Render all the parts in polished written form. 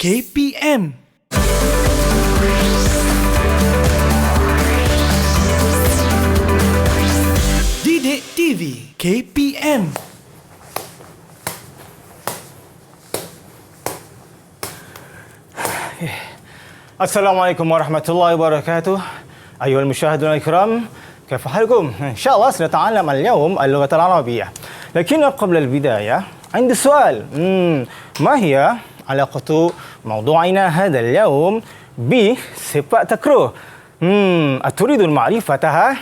KPM. Didik TV KPM. Assalamualaikum warahmatullahi wabarakatuh. أيها المشاهدون الكرام، كيف حالكم؟ إن شاء الله سنتعلم اليوم اللغة العربية. لكن قبل البداية عندي سؤال. ما هي علاقة موضوعنا هذا اليوم بسباق تكرو؟ أتريد معرفتها؟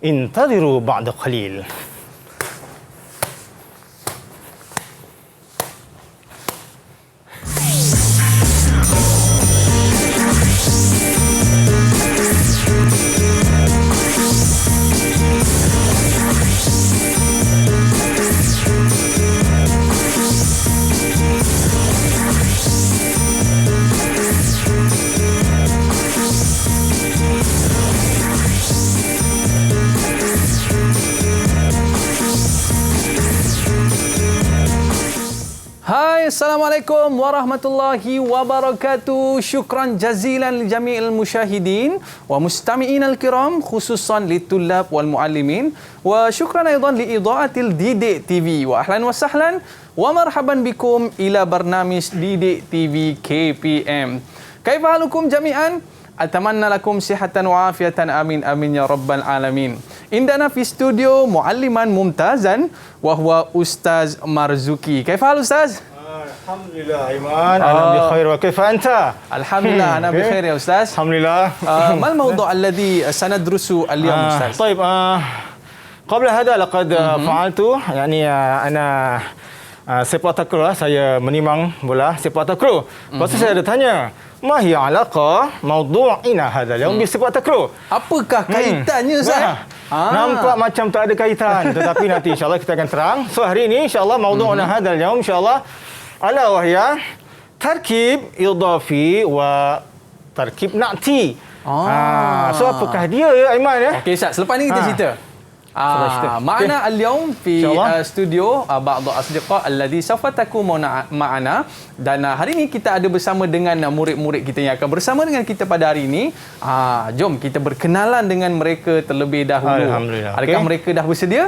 انتظروا بعد قليل. Hai, Assalamualaikum warahmatullahi wabarakatuh. Syukran jazilan li jami'il musyahidin wa mustami'in al-kiram, khususan li tullab wal muallimin, wa syukran aidan li idha'atil Didik TV. Wa ahlan wa sahlan wa marhaban bikum ila barnamis Didik TV KPM. Kaifa halukum jami'an? Atamanna lakum sihatan wa afiatan, amin amin ya rabbal alamin. Indana fi studio mualliman mumtazan wa huwa Ustaz Marzuki. Kaifa hal Ustaz? Alhamdulillah Aiman, ana bikhair wa kaifa anta? Alhamdulillah ana bikhair ya Ustaz. Alhamdulillah. ما الموضوع الذي سندرسه اليوم أستاذ؟ طيب قبل هذا لقد فعلت يعني أنا sepak takraw, saya menimang bola sepak takraw. Lepas tu saya ada tanya, ما هي علاقة موضوعنا هذا اليوم بسباق takraw? Apakah kaitannya Ustaz? Nampak macam tak ada kaitan, tetapi nanti insyaAllah kita akan terang. So hari ini insyaAllah موضوعنا هذا اليوم insyaAllah ala wahya tarkib idhafi wa tarkib na'ti. So apakah dia Aiman ya? Okey Ustaz, selepas ni kita cerita. معنا اليوم في studio بعض أصدقاء الذي سوف تكونون معنا, dan hari ini kita ada bersama dengan murid-murid kita yang akan bersama dengan kita pada hari ini. Jom kita berkenalan dengan mereka terlebih dahulu. Alhamdulillah. Adakah mereka dah bersedia?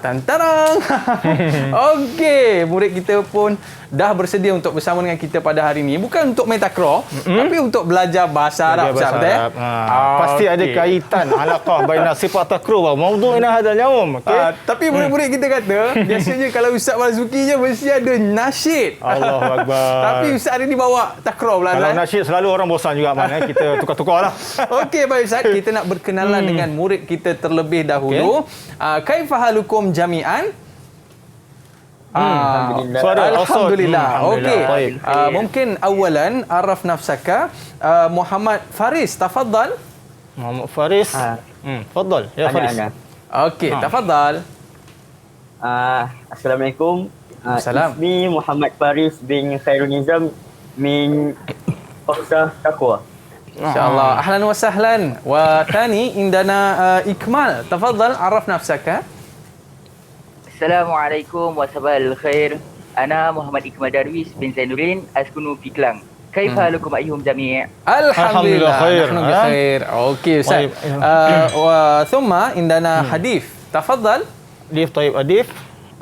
Tantarang. Okey, murid kita pun dah bersedia untuk bersama dengan kita pada hari ini. Bukan untuk main takraw, tapi untuk belajar bahasa Arab. Betul. Pasti ada kaitan alaqah baina sifat takraw wa mawdu'ina hadzal yaum. Tapi murid-murid kita kata, biasanya kalau Ustaz Marzuki je mesti ada nasyid. Allahu akbar. Tapi Ustaz hari ni bawa takraw pula. Kalau nasyid selalu orang bosan juga man. Kita tukar-tukarlah. Okey, baik Ustaz, kita nak berkenalan dengan murid kita terlebih dahulu. Kaifa halukum jami'an? Alhamdulillah. Okey. Mungkin awalan araf nafsaka. Muhammad Faris, tafaddal. Muhammad Faris. Tafadhal. Ya Faris. Okey, tafaddal. Assalamualaikum. Assalam. Ismi Muhammad Faris bin Khairul Nizam min Fakultas Taqwa. InsyaAllah. Ahlan wa sahlan. Wa thani indana Ikmal. Tafaddal, araf nafsaka. Assalamualaikum wasabal khair. Ana Muhammad Ikmal Darwis bin Zainuddin askunu fi Klang. Kaifa halukum ayyuhum jami'? Alhamdulillah khair. Nahnu bi khair. Okey Ustaz. Wa thumma indana hadith. Tafaddal. Adif طيب adif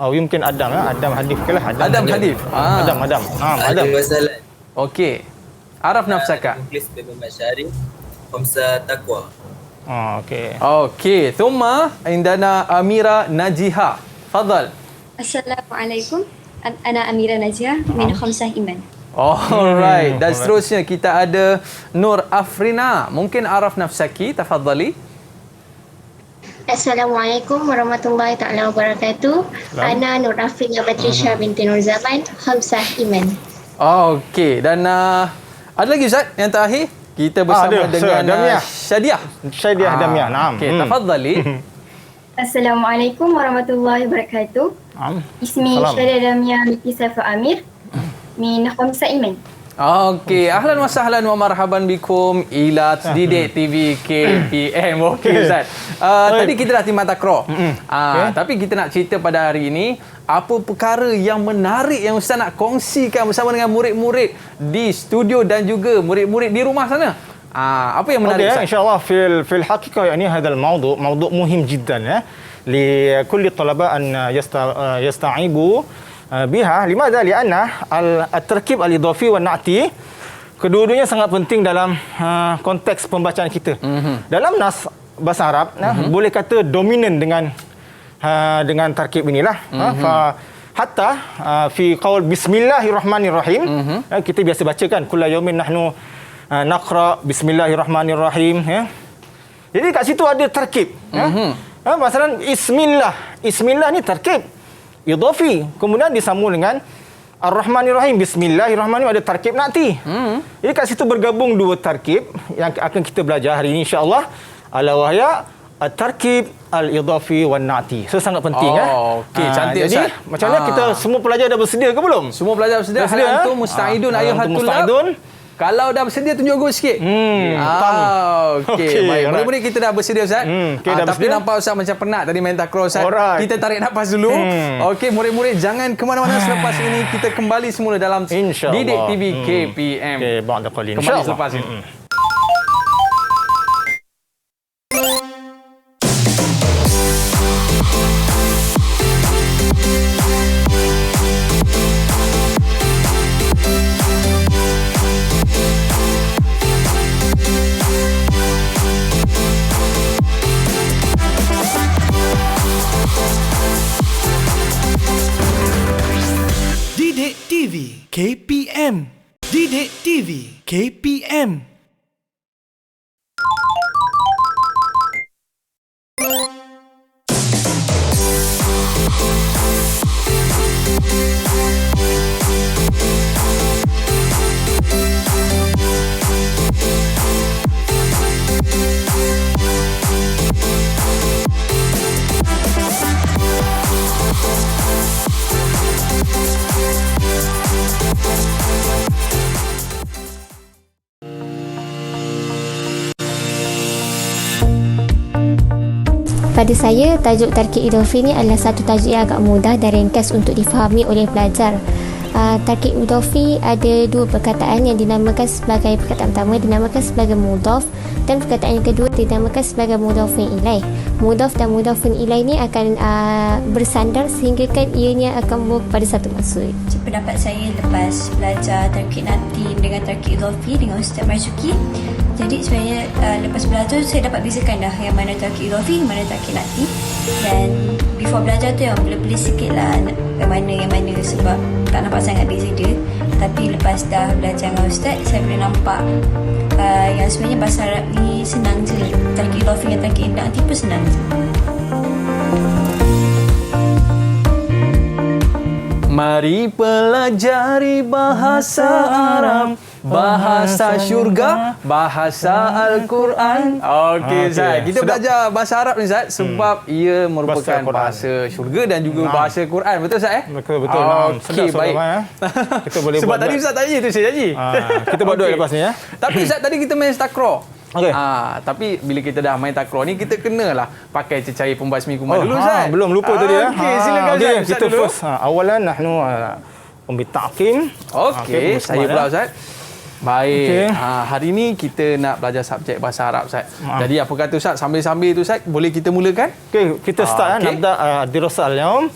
atau mungkin Adam ya. Adam hadif kelah. Adam hadith. Adam. Adam. Masalah. Okey. Araf nafsaka. Inglis bin Masyari. Khamsa taqwa. Okey. Okey. Thumma indana Amira Najiha. Fadal. Assalamualaikum. Ana Amira Najia min Khamsah Iman. Alright. Dan seterusnya kita ada Nur Afrina. Mungkin araf nafsaki, tafadhali. Assalamualaikum warahmatullahi taala wabarakatuh. Ana Nur Afrina Patricia binti Nur Zaman, Khamsah Iman. Okey. Dan ada lagi Ustaz yang terakhir. Kita bersama dengan Syadiah. Syadiah Damiah. Naam. Okey, tafadhali. Assalamualaikum warahmatullahi wabarakatuh. Ismi Syadiah Damiah binti Saiful Amir min Khamsah Iman. Okey, ahlan wa sahlan wa marhaban bikum ila Didik TV KPM. Okey Ustaz. Tadi kita dah timbang takraw. Tapi kita nak cerita pada hari ini apa perkara yang menarik yang Ustaz nak kongsikan bersama dengan murid-murid di studio dan juga murid-murid di rumah sana? Apa yang menarik Ustaz? insyaAllah fil haqiqah yani hadha al-mawdu' mawdu' muhim jiddan ya لكل الطلبة أن يستوعبوا بها. لماذا؟ لأن التركيب الإضافي والنعتي kedua-duanya sangat penting dalam konteks pembacaan kita. Dalam nas bahasa Arab, boleh kata dominan dengan tarkib inilah. Hatta fi qaul bismillahirrahmanirrahim, kita biasa baca kan kullu yaumin nahnu naqra bismillahirrahmanirrahim ya. Jadi kat situ ada tarkib masalan Ismillah ni tarkib idhafi, kemudian disambung dengan Ar-Rahmanir-Rahim, Bismillahirrahmanirrahim, ada tarkib na'ti. Jadi kat situ bergabung dua tarkib yang akan kita belajar hari ini insya-Allah. Ala wahya at-tarkib al-idhafi wan na'ti. So sangat penting Okey, cantik jadi, Ustaz. macam mana kita semua pelajar dah bersedia ke belum? Semua pelajar bersedia. Bersedia, Hal antum musta'idun ayuhatul musta'idun. Kalau dah bersedia tunjuk gol sikit. Okey, baik. Murid-murid kita dah bersedia Ustaz. Tapi bersedia? nampak Ustaz macam penat tadi main takraw Ustaz. Alright. Kita tarik nafas dulu. Okey, murid-murid jangan ke mana-mana selepas ini kita kembali semula dalam InsyaAllah. Didik TV KPM. Okey, ba'da qalin. Kembali selepas ini. Didik TV KPM. Didik TV KPM. Pada saya, tajuk tarkib idhafi ni adalah satu tajuk yang agak mudah dan ringkas untuk difahami oleh pelajar. Tarkib idhafi ada dua perkataan yang dinamakan sebagai perkataan pertama dinamakan sebagai mudhaf dan perkataan yang kedua dinamakan sebagai mudhafun ilaih. Mudhaf dan mudhafun ilaih ni akan bersandar sehingga kan ianya akan membawa kepada satu maksud. Pendapat saya lepas belajar tarkib na'ti dengan tarkib idhafi dengan Ustaz Marzuki, jadi sebenarnya lepas belajar saya dapat bezakan dah yang mana tarkib idhafi, yang mana tarkib na'ti. Dan before belajar tu yang bela-bela sikit lah yang mana sebab tak nampak sangat beza dia. Tapi lepas dah belajar dengan Ustaz, saya boleh nampak yang sebenarnya bahasa Arab ni senang je. Tarkib idhafi dengan tarkib na'ti pun senang je. Mari pelajari bahasa Arab, bahasa syurga, bahasa Al-Quran. Okey Ustaz, kita belajar bahasa Arab ni Ustaz sebab ia merupakan bahasa syurga dan juga bahasa Quran. Betul Ustaz Betul. Okey, baik. Kita boleh sebab buat tadi Ustaz tanya tu saya janji. kita buat duit lepas ni ya. Tapi Ustaz tadi kita main takraw. Okey. Tapi bila kita dah main takraw ni kita kenalah pakai cecair pembasmi kuman dulu Ustaz. Belum lupa tadi ya. Okey, silakan Ustaz. Kita dulu. first. Awalan nahnu bitaqim. Okey, saya pula Ustaz. Baik. Okey. Hari ni kita nak belajar subjek bahasa Arab Ustaz. Jadi apa kata Ustaz, sambil-sambil tu Ustaz, boleh kita mulakan? Okey, kita start okey. nabda dirasa al-yawm.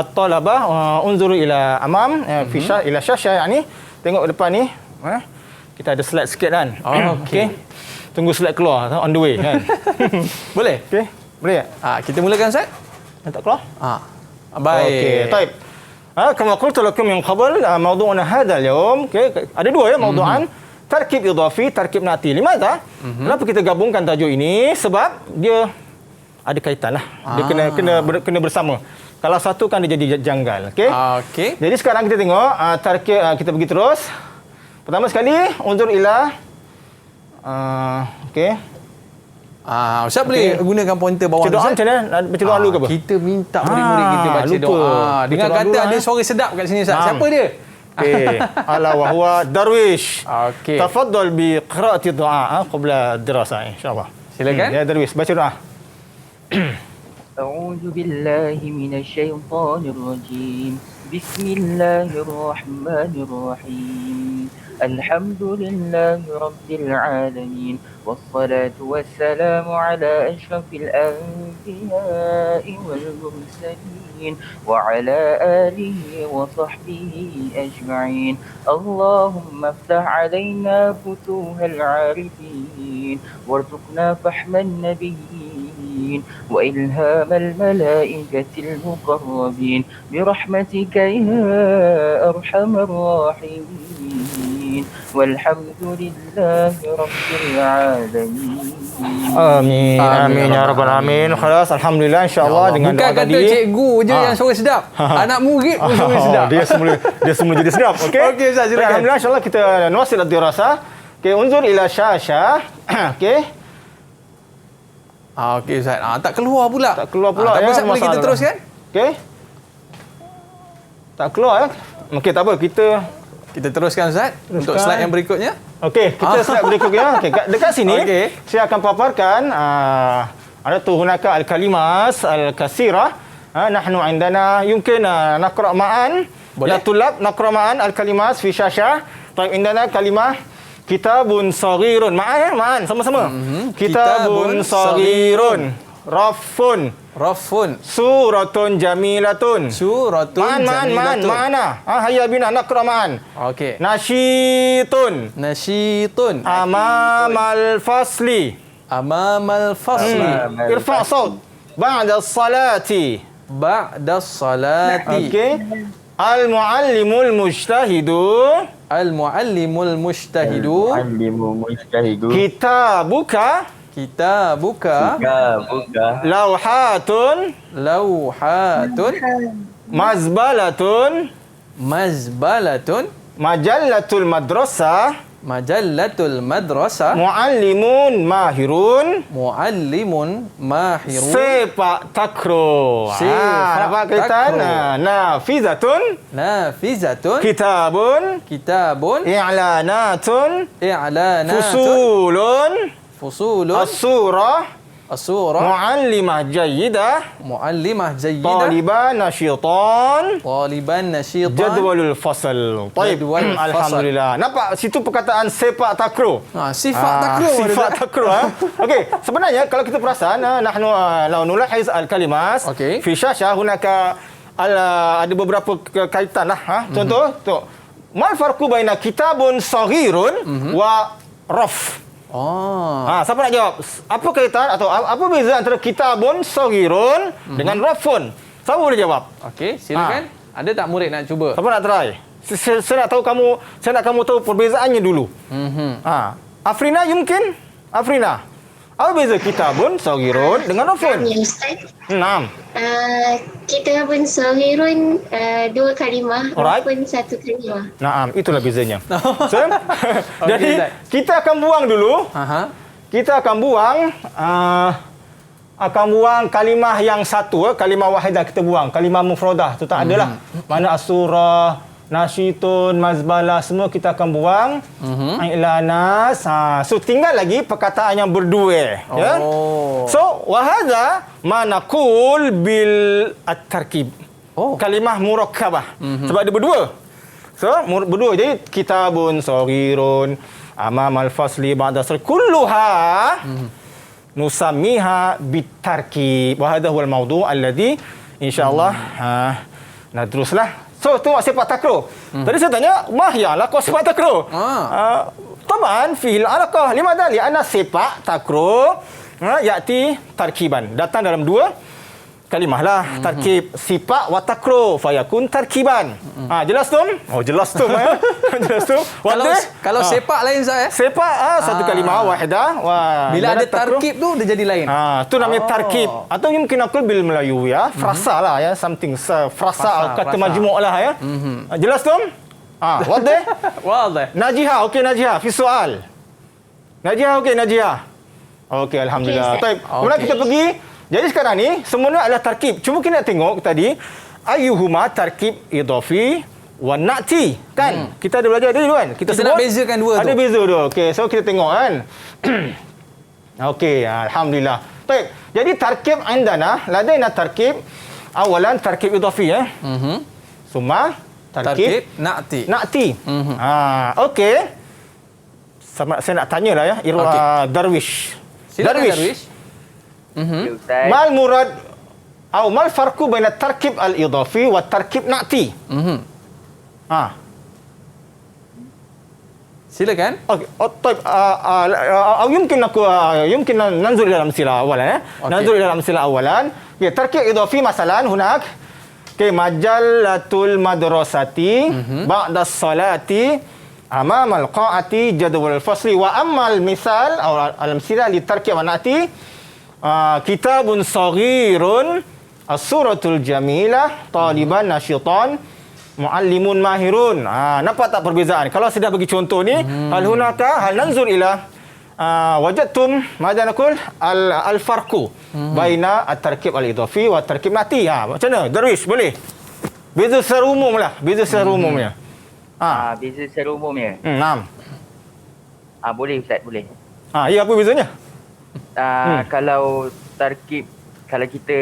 At-talabah unzuru ila amam fi ila syasha yani tengok depan ni. Kita ada slide sikit kan. Okey. Tunggu slide keluar on the way kan. Boleh? Okey. Boleh tak? Kita mulakan Ustaz? Tak keluar? Baik. Okey, baik. كما قلت لكم من قبل موضوعنا هذا اليوم ada dua ya mawdu'an tarkib idhafi tarkib na'ti. Limadha? Kenapa kita gabungkan tajuk ini? Sebab dia ada kaitan lah. Dia kena bersama. Kalau satu kan dia jadi janggal. Okey. Okey. Jadi sekarang kita tengok tarkib kita pergi terus. Pertama sekali unzur ila okey. Ustaz boleh gunakan pointer bawah Baca doa macam mana? Baca doa dulu ke apa? Kita minta murid-murid kita baca lupa. doa. Dengan Baca doa kata dulu, ada suara sedap kat sini Ustaz. Siapa dia? Okey. Ala wa huwa Darwish. Okey. Tafaddal bi qira'ati du'a qabla dirasa insyaallah. Silakan. Ya Darwish, baca doa. أعوذ بالله من الشيطان الرجيم بسم الله الرحمن الرحيم الحمد لله رب العالمين والصلاة والسلام على أشرف الأنبياء والمرسلين وعلى آله وصحبه أجمعين اللهم افتح علينا فتوح العارفين وارزقنا فهم النبيين وإلهام الملائكة المقربين برحمتك يا أرحم الراحمين والحمد لله رب العالمين. Amin. Amin ya rabbal alamin. Khalas, alhamdulillah insyaallah dengan Bukan doa kata tadi. cikgu je yang suara sedap. Anak murid pun suara sedap. Dia semula jadi sedap. Okey. Okey, Ustaz, silakan. Alhamdulillah insyaallah kita nuasil ad-dirasah. Okey, unzur ila syashah. Okey. Okey Ustaz. Tak keluar pula. Tak keluar pula tapi ya. Ustaz boleh kita masalah. teruskan? Okey. Tak keluar ya. Okey, tak apa. Kita teruskan Ustaz untuk slide yang berikutnya. Okey, kita slide berikutnya. Okey, dekat sini Okey. saya akan paparkan ada tu hunaka al-kalimas al-kasirah. Nahnu indana yumkin naqra ma'an. Boleh. Ya tulab naqra ma'an al-kalimas fi syashah. Taib indana kalimah kitabun saghirun. Ma'an sama-sama. Kitabun saghirun. Raffun. Suratun jamilatun. Suratun jamilatun. Ma'ana. Hayya bina naqra ma'an. Okey. Nasyitun. Nasyitun. Amamal fasli. Amamal fasli. Irfa' saut. Ba'da salati. Ba'da salati. Okey. Al-muallimul mujtahidu. Al-muallimul mujtahidu. Alimu mujtahidu. Kitabuka. Kitabuka. Buka. Lawhatun. Lawhatun. Mazbalatun. Mazbalatun. Majallatul madrasah. Majallatul madrasah. Muallimun mahirun. Muallimun mahirun. Sepak takraw. Sepak Nampak kaitan? takraw. Nafizatun. Nafizatun. Kitabun. Kitabun. I'lanatun. I'lanatun. Fusulun. Fusulun. As-surah. As-surah. Muallimah jayyidah. Muallimah jayyidah. Taliban nasyitan. Taliban nasyitan. Jadwalul fasal. Taib. Jadwalul fasal. Alhamdulillah. Nampak situ perkataan sepak takraw. Sifat takraw. Sifat takraw. Okey, sebenarnya kalau kita perasan nahnu law nulahiz al-kalimas Okey. fi syashah hunaka ada beberapa kaitan lah. Contoh, mal farqu baina kitabun saghirun wa raf. Siapa nak jawab? Apa kaitan atau apa beza antara kitabun saghirun dengan rafun? Siapa boleh jawab? Okey, silakan. Ada tak murid nak cuba? Siapa nak try? Saya nak tahu kamu tahu perbezaannya dulu. Afrina yumkin? Afrina. Apa beza kitabun saghirun dengan rafun? Ya Ustaz. Naam. Kitabun saghirun dua kalimah, Alright. rafun satu kalimah. Naam, itulah bezanya. So, Okey, jadi Ustaz. kita akan buang dulu. Kita akan buang kalimah yang satu, kalimah wahidah kita buang, kalimah mufradah tu tak adalah. Mana as-surah, nasyitun, mazbalah semua kita akan buang. I'lanas. So tinggal lagi perkataan yang berdua, ya. So wahadha ma naqul bil at-tarkib. Kalimah murakkabah. Sebab dia berdua. So berdua. Jadi kitabun saghirun amamal fasli ba'da sal kulluha nusammiha bitarkib. Wa hadha huwal mawdu' alladhi insyaallah nadruslah. So tengok sepak takraw. Tadi saya tanya, mahya laqah sepak takraw. Taban fi'il alaqah limadha li'anna sepak takraw ya'ti tarkiban. Datang dalam dua kalimah lah. Tarkib sipak wa takraw fayakun tarkiban. Jelas tu? Jelas tu. Jelas tu. Kalau sepak lain Ustaz Sepak satu kalimah wahidah. Bila ada tarkib tu dia jadi lain. Tu namanya tarkib. Atau mungkin aku bil Melayu ya. Frasa lah ya. Something. Frasa. Kata majmuk lah ya. Jelas tu? Wadih? Wadih. Najihah. Okey Najihah. Fi soal. Najihah okey Najihah. Okey alhamdulillah. Baik. Kemudian kita pergi. Jadi sekarang ni semuanya adalah tarkib. Cuma kita nak tengok tadi ayyuhuma tarkib idhafi wa na'ti kan? Kita ada belajar tadi kan? Kita nak bezakan dua tu. Ada beza tu. Okey, so kita tengok kan. Okey, alhamdulillah. Baik. Jadi tarkib indana ladaina tarkib awalan tarkib idafi Summa tarkib na'ti. Okey. Saya nak tanyalah ya Darwish. Silakan Darwish. Ya, Ustaz. Mal murad atau mal farqu baina tarkib al-idafi wa tarkib na'ti? Silakan. Okey. طيب يمكن ننظر الى الامثله اولا ننظر الى الامثله اولا تركيب اضافي مثلا هناك مجلة المدرسة بعد الصلاة أمام القاعة جدول الفصل وأما المثال أو الأمثلة للتركيب ونأتي كتاب صغير الصورة الجميلة طالبا نشيطان muallimun mahirun. Nampak tak perbezaan? Kalau saya dah bagi contoh ni, hal nanzur ila wajadtum madza naqul al-farqu baina at-tarkib al-idafi wa at-tarkib nati. Macam mana? Darwish boleh? Beza secara umum lah. Beza secara umumnya. Beza secara umumnya. Naam. Boleh Ustaz, boleh. Ya, apa bezanya? Kalau tarkib, kalau kita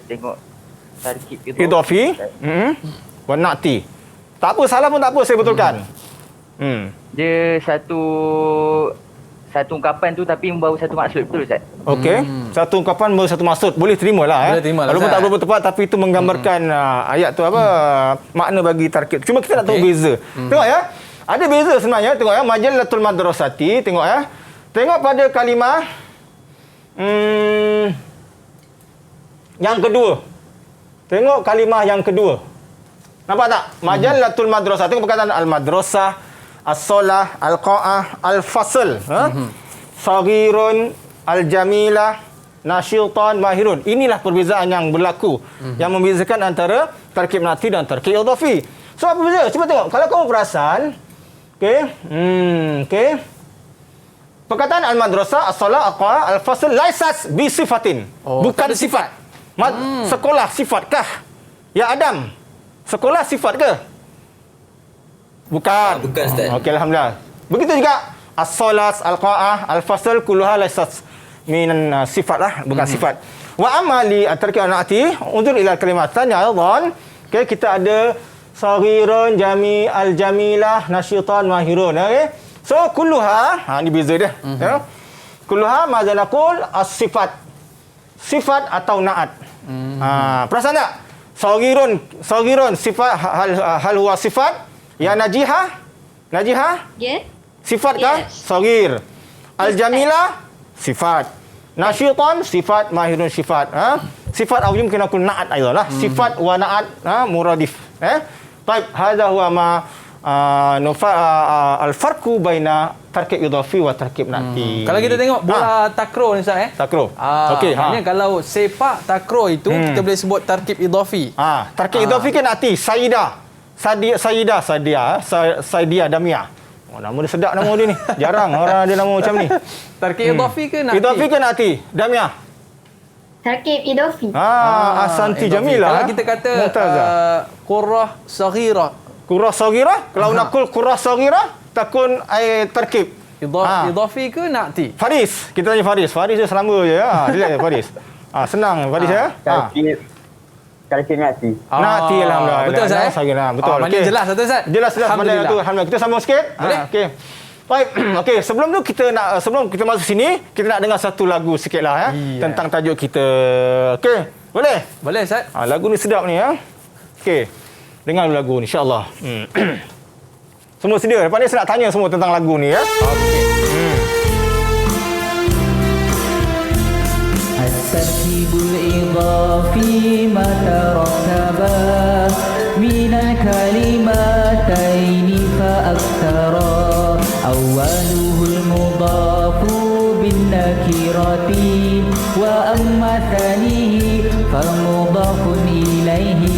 tengok tarkib idafi, wa na'ti. Tak apa, salah pun tak apa, saya betulkan. Dia satu ungkapan tu tapi membawa satu maksud, betul Ustaz? Okey. Satu ungkapan membawa satu maksud. Boleh terimalah. Boleh terimalah, walaupun Ustaz. tak berapa tepat tapi itu menggambarkan ayat tu makna bagi tarkib. Cuma kita nak tahu beza. Tengok ya. Ada beza sebenarnya. Tengok ya. Majallatul madrasati. Tengok ya. Tengok pada kalimah yang kedua. Tengok kalimah yang kedua. Nampak tak? Majallatul madrasah. Tengok perkataan al-madrasah, as-solah, al-qa'ah, al-fasl. Saghirun, al-jamilah, nasyitan, mahirun. Inilah perbezaan yang berlaku. Yang membezakan antara tarkib nati dan tarkib idafi. So, apa beza? Cuba tengok. Kalau kamu perasan, okey. Perkataan al-madrasah, as-solah, al-qa'ah, al-fasl, laisat bi sifatin. Bukan sifat. Sekolah sifatkah? Ya Adam. Sekolah sifat ke? Bukan. Bukan, Ustaz. Okey, alhamdulillah. Begitu juga as-salat, al-qa'ah, al-fasl kulluha laysat min sifat lah, bukan sifat. Wa amali at-tarkib an-na'ti, unzur ila kalimat tanya aidan. Okey, kita ada saghirun, jami, al-jamilah, nasyitan, mahirun. Okey. So kulluha, ni beza dia. Ya. Kulluha madza naqul as-sifat. Sifat atau na'at. Perasan tak? Saghirun sifat hal huwa sifat ya najihah Yeah. sifat kah? Saghir. Al-jamilah sifat. Nasyitan sifat, mahirun sifat. Sifat au yumkin akun na'at aidan lah. Sifat wa na'at muradif. Baik, hadha huwa ma al-farqu baina tarkib idafi wa tarkib nati. Kalau kita tengok bola takraw ni Ustaz takraw. Okey, maknanya kalau sepak takraw itu kita boleh sebut tarkib idafi. Tarkib idafi kan nati. Saidia Damia. Nama dia sedap nama dia ni. Jarang orang ada nama macam ni. Tarkib idafi ke nati? Idafi ke nati? Damia. Tarkib idafi. Asanti Jamilah. Kalau kita kata qurrah saghira. Qurrah saghira, kalau nakul qurrah saghira takun tarkib idafi ke nati? Faris, kita tanya Faris. Faris dia selamba je. Relax Faris. Senang Faris ya. Tarkib nati. Nati alhamdulillah. Betul Ustaz. Betul. Okey. Jelas satu Ustaz. Jelas pandai tu. Alhamdulillah. Kita sambung sikit. Boleh? Okey. Baik. Okey, sebelum kita masuk sini, kita nak dengar satu lagu sikitlah tentang tajuk kita. Okey. Boleh? Boleh Ustaz. Lagu ni sedap ni ya. Okey. Dengar lagu ni insya-Allah. Semua sedia. Lepas ni saya nak tanya semua tentang lagu ni ya. Okey. At-tartibul idafi ma tarakkaba min al-kalimataini fa aktsara awwaluhul mudafu bin nakirati wa amma thanihi fa mudafun ilaihi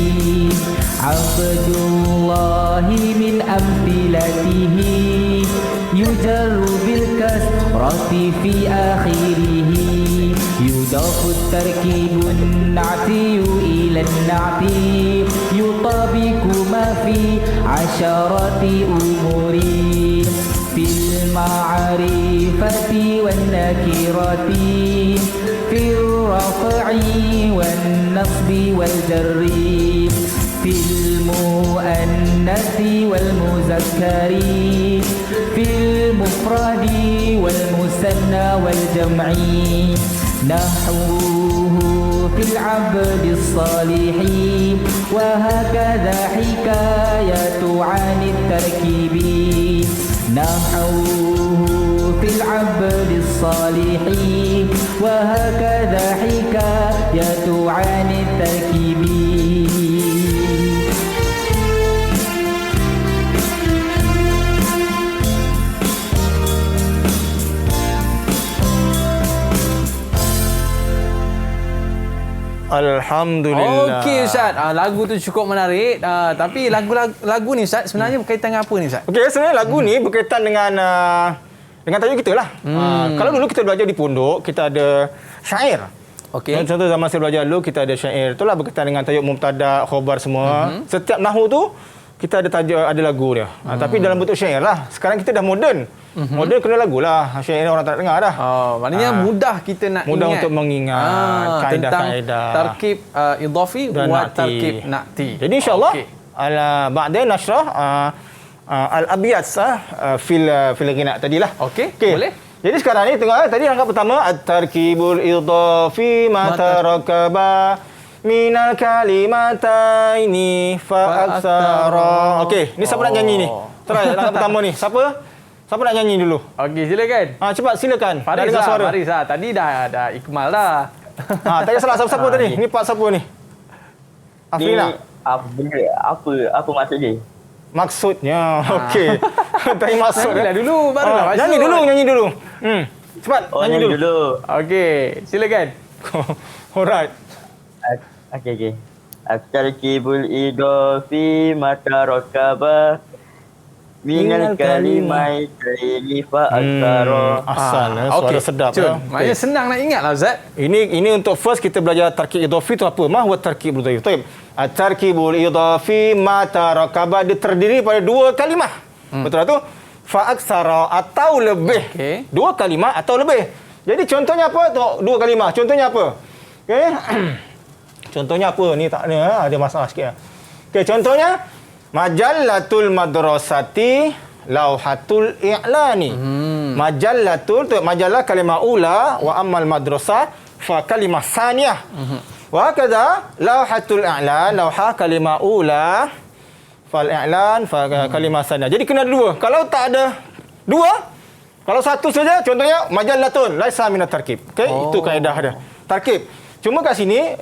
Abdullahi min amthilatihi yujarru bil kasrati fi akhirih yudafu tarkibun na'tiyu ila na'ti yutabiku ma fi asharati umuri fil ma'rifati wan nakirati fil الرفع والنصب والجر في المؤنث والمذكر في المفرد والمثنى والجمع نحوه في العبد الصالح وهكذا حكاية عن التركيب نحوه في العبد الصالح وهكذا حكاية عن التركيب. Alhamdulillah. Okey Ustaz, lagu tu cukup menarik. Tapi lagu ni Ustaz sebenarnya berkaitan dengan apa ni Ustaz? Okey, sebenarnya lagu ni berkaitan dengan tajuk kita lah. Kalau dulu kita belajar di pondok, kita ada syair. Okey. Contoh zaman saya belajar dulu, kita ada syair. Itulah berkaitan dengan tajuk mubtada, khabar semua. Setiap nahwu tu kita ada tajuk, ada lagu dia. Tapi dalam bentuk syair lah. Sekarang kita dah moden. Moden kena lagu lah. Syair orang tak nak dengar dah. Maknanya mudah kita nak mudah ingat. untuk mengingat kaedah-kaedah. Tentang tarkib idhafi wa tarkib na'ti. Jadi insya-Allah ba'da nashrah al-abyad fil ghina tadilah. Okey, boleh. Jadi sekarang ni tengok tadi rangkap pertama at-tarkibul idhafi ma tarakaba minal kalimataini fa aktsara. Okey, ni siapa nak nyanyi ni? Try rangkap pertama ni. Siapa nak nyanyi dulu? Okey, silakan. Cepat silakan. Dah dengar suara. Faris lah. Tadi dah Ikmal dah. Tak payah salah siapa tadi. Ni part siapa ni? Afrina. Ni apa maksud dia? Maksudnya. Okey. Tanya maksud Nyanyi dulu barulah maksud. Nyanyi dulu. Cepat nyanyi dulu. Okey, silakan. Alright. Okey. At-tarkibul idhafi ma tarakaba minal kalimaini fa aktsara. Asal suara sedap. Maknanya senang nak ingat lah Ustaz. Ini untuk first kita belajar tarkib idhafi tu apa? Ma huwa tarkibul idhafi? Baik. At-tarkibul idhafi ma tarakaba dia terdiri pada dua kalimah. Betul tak tu? Fa aktsara atau lebih. Dua kalimah atau lebih. Jadi contohnya apa tu? Dua kalimah. Contohnya apa? Okey. Contohnya apa? Ni tak ada masalah sikit. Okey, contohnya majallatul madrasati lauhatul i'lani. Majallatul tu majalah kalimah ula wa ammal madrasah fa kalimah saniyah. Wa kadza lauhatul i'lan lauha kalimah ula fal i'lan fa kalimah saniyah. Jadi kena dua. Kalau tak ada dua, kalau satu saja contohnya majallatun laisa minat tarkib. Okey, itu kaedah dia. Tarkib. Cuma kat sini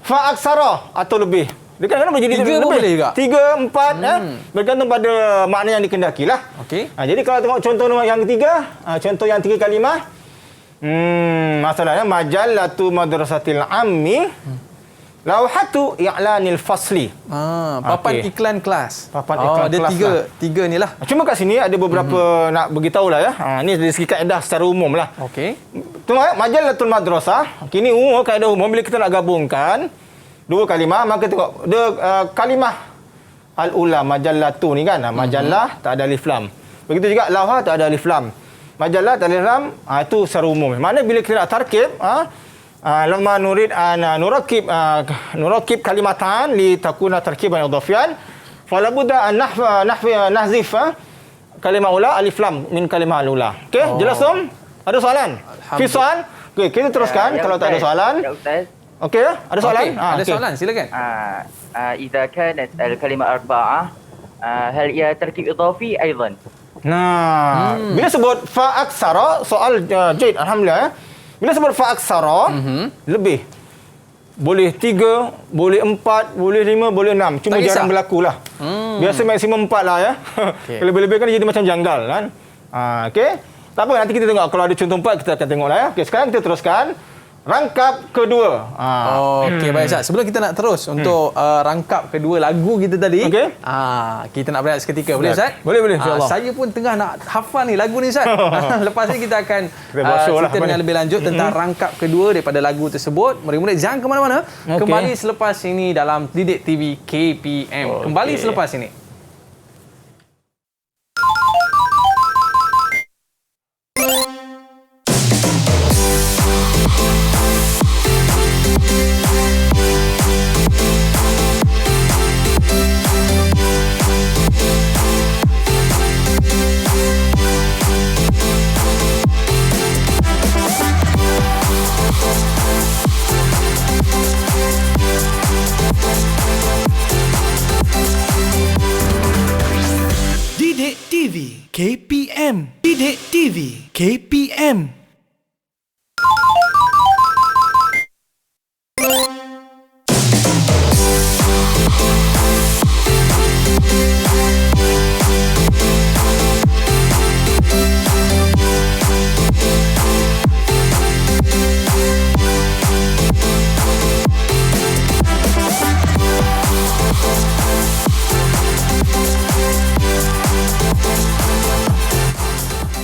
fa aksara atau lebih. Dia kadang-kadang boleh jadi tiga lebih. Boleh juga. 3, 4 bergantung pada makna yang dikehendakilah. Okey. Jadi kalau tengok contoh yang ketiga, contoh yang tiga kalimah. Masalahnya majallatu madrasatil ammi lauhatu i'lanil fasli. Papan iklan kelas. Papan iklan dia kelas. tiga ni lah. Cuma kat sini ada beberapa nak beritahu lah ya. Ni dari segi kaedah secara umum lah. Okey. Tengok majallatul madrasah. Kini umum kaedah umum bila kita nak gabungkan dua kalimah, maka tengok dia kalimah al-ula majallatu ni kan. Majallah tak ada alif lam. Begitu juga lauha tak ada alif lam. Majallah tak ada alif lam, itu secara umum. Mana bila kita nak tarkib, lamma nurid ana nurakib kalimatan li takuna tarkiban idhafiyan fala budda an nahzif kalimah ula alif lam min kalimah al-ula. Okey, jelas Om? Ada soalan? Fi soal? Okey, kita teruskan kalau tak ada soalan. Ya Ustaz. Okey, ada soalan? Ada soalan, silakan. إذا كانت الكلمة أربعة هل هي تركيب إضافي أيضا؟ Nah, bila sebut fa aksara, soal Jaid, alhamdulillah. Bila sebut fa aksara, lebih. Boleh 3, boleh 4, boleh 5, boleh 6. Cuma jarang berlaku lah. Biasa maksimum 4 lah ya. Lebih-lebih kan jadi macam janggal kan. Okey. Tak apa, nanti kita tengok. Kalau ada contoh 4, kita akan tengok lah ya. Okey, sekarang kita teruskan. Rangkap kedua. Okey, baik Ustaz. Sebelum kita nak terus untuk rangkap kedua lagu kita tadi, kita nak berehat seketika. Boleh Ustaz? Boleh, insya-Allah. Saya pun tengah nak hafal ni lagu ni Ustaz. Lepas ni kita akan cerita dengan lebih lanjut tentang rangkap kedua daripada lagu tersebut. Murid-murid jangan ke mana-mana. Kembali selepas ini dalam Didik TV KPM. Kembali selepas ini. KPM. Didik TV KPM.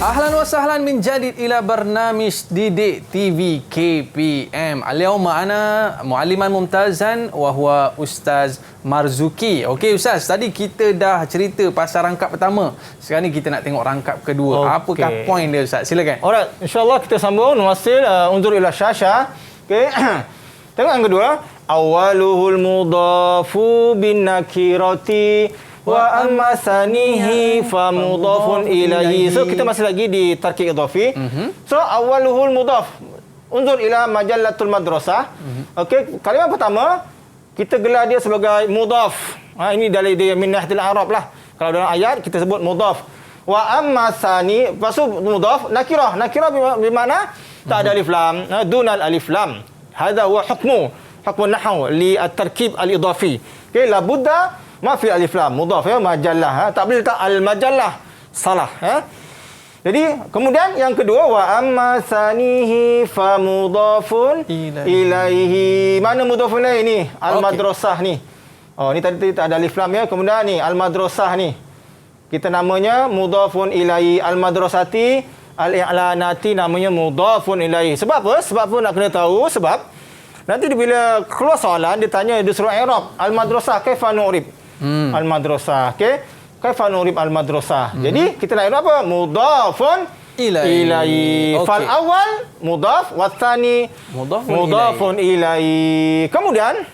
Ahlan wa sahlan min jadid ila barnamij Didik TV KPM. Al-yawma ana mualliman mumtazan wa huwa Ustaz Marzuki. Okey Ustaz, tadi kita dah cerita pasal rangkap pertama. Sekarang ni kita nak tengok rangkap kedua. Apakah poin dia Ustaz? Silakan. Alright, insya-Allah kita sambung nuwasil unzur ila syasha. Okey. Tengok yang kedua, awaluhul mudafu bin nakirati wa amma sanihi fa mudafun ilaihi. So kita masih lagi di tarkib idhafi. So awaluhul mudaf. Unzur ila majallatul madrasah. Okey, kalimat pertama kita gelar dia sebagai mudaf. Ini dari dia min nahdil arab lah. Kalau dalam ayat kita sebut mudaf. Wa amma sani, lepas tu mudaf nakirah. Nakirah bermakna tak ada alif lam, dunal alif lam. Hadha huwa hukmu nahwu li at-tarkib al-idhafi. Okey, la budda ma fi alif lam mudhaf ya majallah, tak boleh tak al majallah, salah ya. Jadi kemudian yang kedua wa amma sanihi fa mudhafun ilaihi. Mana mudhafun ilaihi ni? Al madrasah ni. Oh ni tadi tak ada alif lam ya. Kemudian ni al madrasah ni kita namanya mudhafun ilaihi. Al madrasati al i'lanati namanya mudhafun ilaihi. Sebab apa? Sebab apa nak kena tahu? Sebab nanti bila keluar soalan dia tanya, dia suruh i'rab al madrasah kaifa nu'rib al madrasah. Okey, kaifa nu'rib al madrasah. Jadi kita nak i'rab apa? Mudhafun ilaihi. Fal awal mudhaf wa tsani mudhafun ilaihi. Kemudian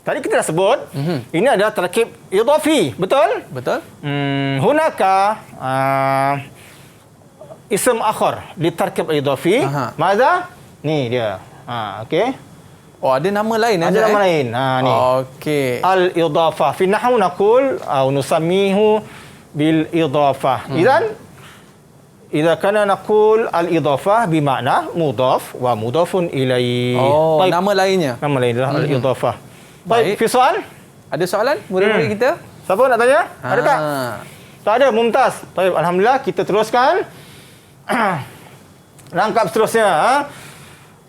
tadi kita dah sebut ini adalah tarkib idhafi, betul? Betul. Hunaka ism akhar di tarkib idhafi. Maza? Ni dia. Okey. Oh, ada nama lain ada nama lain. Ni. Okey. Al-idhafah. Fi nahwu naqul aw nusammihu bil idhafah. Idza kana naqul al-idhafah bermakna mudhaf wa mudhafun ilaihi. Oh, nama lainnya. Nama lain adalah al-idhafah. Baik, fi soal? Ada soalan murid-murid kita? Siapa nak tanya? Ada tak? Tak ada, mumtaz. Baik, alhamdulillah kita teruskan. Rangkap seterusnya.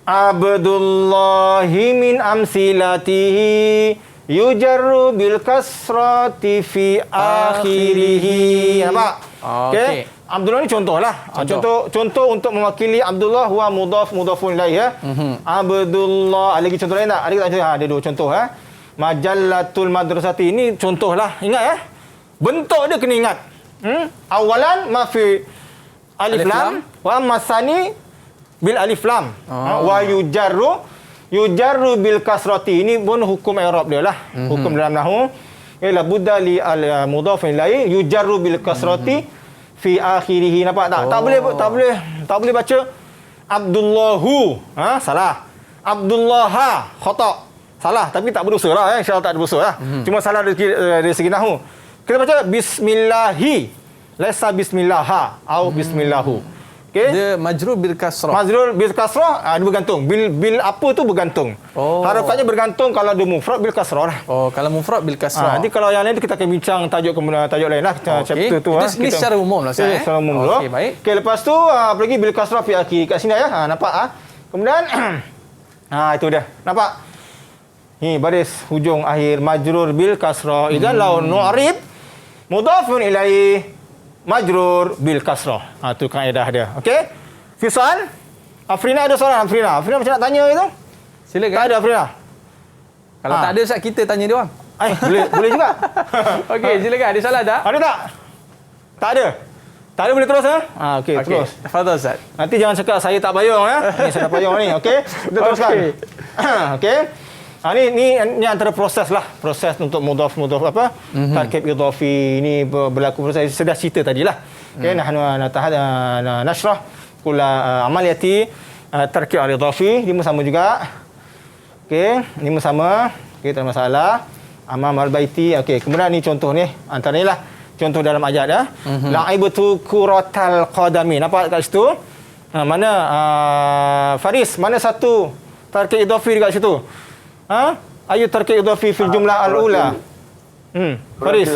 Abdullahi min amsilatihi yujarru bil kasrati fi akhirih. Nampak? Okey. Abdullah ni contohlah. Contoh untuk mewakili Abdullah huwa mudhafun ilaih ya. Abdullah. Ada lagi contoh lain tak? Ada tak contoh? Ada dua contoh ya. Majallatul madrasati ini contohlah. Ingat ya. Bentuk dia kena ingat. Awalan ma fi alif lam wa amma tsani bil alif lam. Wa yujarru bil kasrati. Ini pun hukum i'rab dia lah. Hukum dalam nahwu. Ialah budda li al mudhaf ilaihi yujarru bil kasrati fi akhirih. Nampak tak? Tak boleh baca Abdullahu. Salah. Abdullaha khata. Salah, tapi tak berdosa lah insya-Allah tak berdosa lah. Cuma salah dari segi nahwu. Kita baca bismillahi. Laisa bismillaha atau bismillahu. Okay. Dia majrur bil kasrah. Majrur bil kasrah, dia bergantung. Bil apa tu bergantung. Harakannya bergantung kalau dia mufrad bil kasrah lah. Kalau mufrad bil kasrah. Nanti kalau yang lain kita akan bincang tajuk lain lah. Chapter tu. Ini secara umum lah saya. Secara umum dulu. Okey, baik. Okey, lepas tu pergi bil kasrah fi akhir. Kat sini ya. Nampak Kemudian itu dia. Nampak? Ni baris hujung akhir majrur bil kasrah. Idzan law nu'rib mudhafun ilaihi majrur bil kasrah. Itu kaedah dia. Okey? Fi soal? Afrina ada soalan Afrina. Afrina macam nak tanya itu? Silakan. Tak ada Afrina. Kalau tak ada Ustaz, kita tanya dia orang. Boleh juga. Okey, silakan. Ada soalan tak? Ada tak? Tak ada. Tak ada boleh terus okey, terus. Tafadhal Ustaz. Nanti jangan cakap saya tak payung Ni saya tak payung ni. Okey? Kita teruskan. Okey. Ni antara proses lah. Proses untuk mudhaf apa? Tarkib idhafi ni berlaku proses. Saya dah cerita tadilah. Okey, nahnu nashrah kula amaliyati tarkib al-idhafi. Dia sama juga. Okey, ni sama. Okey, tak ada masalah. Amam al-baiti. Okey, kemudian ni contoh ni. Antara ni lah. Contoh dalam ayat ya. La'ibtu kuratal qadami. Nampak kat situ? Mana Faris, mana satu tarkib idafi dekat situ? Ayu tarkib idafi fil jumlah al-ula. Faris.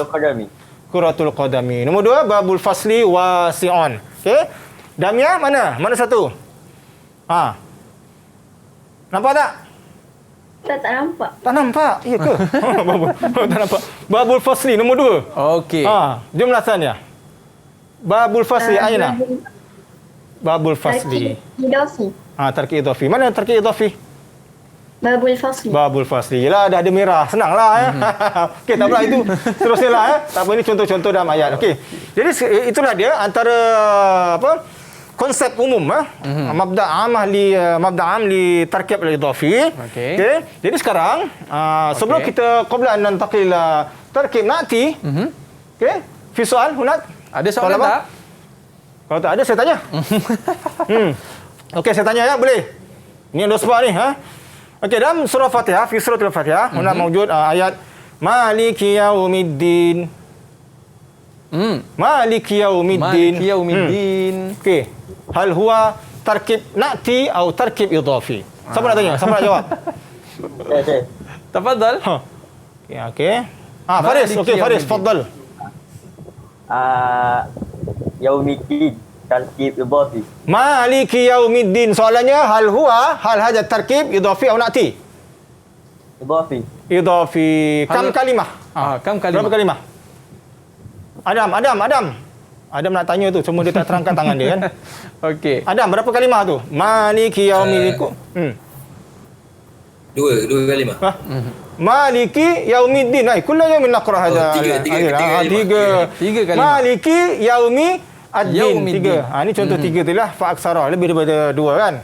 Kuratul qadami. Nombor 2, babul fasli wasi'un. Okey. Damia mana? Mana satu? Nampak tak? Tak nampak. Tak nampak. Ya ke? Tak nampak. Babul fasli nombor 2. Okey. Jumlah tanya. Babul fasli aina. Babul fasli. Tarkib idafi. Tarkib idafi. Mana tarkib idafi? Babul fasli. Babul fasli. Yelah, dah ada merah. Senanglah ya. Okey, tak apalah itu. Teruslah ya. Tak apa, ini contoh-contoh dalam ayat. Okey. Jadi itulah dia antara konsep umum mabda' am li tarkib al-idafi. Okey. Jadi sekarang sebelum kita qabla an nantaqil tarkib na'ti. Okey. Fi soal hunat? Ada soalan tak? Kalau tak ada saya tanya. Okey, saya tanya ya, boleh? Ini ada sebab ni Okey, dalam surah Fatihah, fi suratul Fatihah, hunat mawjud ayat Maliki yaumiddin. Maliki yaumiddin. Maliki yaumiddin. Okey. Hal huwa tarkib na'ti atau tarkib idafi? Siapa nak tanya? Siapa nak jawab? Tafadhal. Okey. Faris. Okey, Faris, tafadhal. Yaumiddin tarkib idafi. Maliki yaumiddin. Soalannya hal hada tarkib idafi atau na'ti? Idafi. Idafi. Kam kalimah? Kam kalimah. Berapa kalimah? Adam nak tanya tu, cuma dia tak terangkan tangan dia kan. Okey. Adam, berapa kalimah tu? Maliki yaumiddin. Dua kalimah. Maliki yaumiddin. Kullu yaumin naqra hada. Tiga kalimah. Maliki yaumi ad-din. Tiga. Ini contoh tiga tu lah. Fa aksara. Lebih daripada dua kan.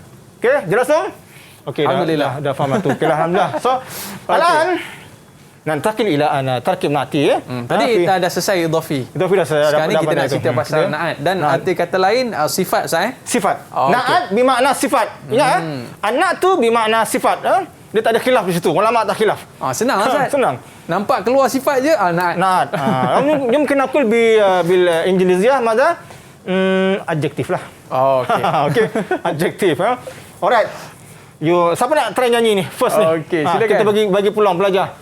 Okey, jelas tu? Okey, alhamdulillah. Dah faham tu. Okey, alhamdulillah. So, alan nantakil ila ana tarkib na'ti Tadi dah selesai idafi. Idafi dah selesai. Sekarang ni kita nak cerita pasal na'at dan arti kata lain sifat Sifat. Okay. Na'at bermakna sifat. Ingat an-na'at tu bermakna sifat. Dia tak ada khilaf di situ. Ulama tak khilaf. Senang Ustaz. Senang. Nampak keluar sifat je na'at. Na'at. Mungkin aku bil Injiliziyah mada adjektif lah. Okey. Okey. Adjektif. Alright. Siapa nak try nyanyi ni? First ni. Okey, silakan. Kita bagi peluang pelajar.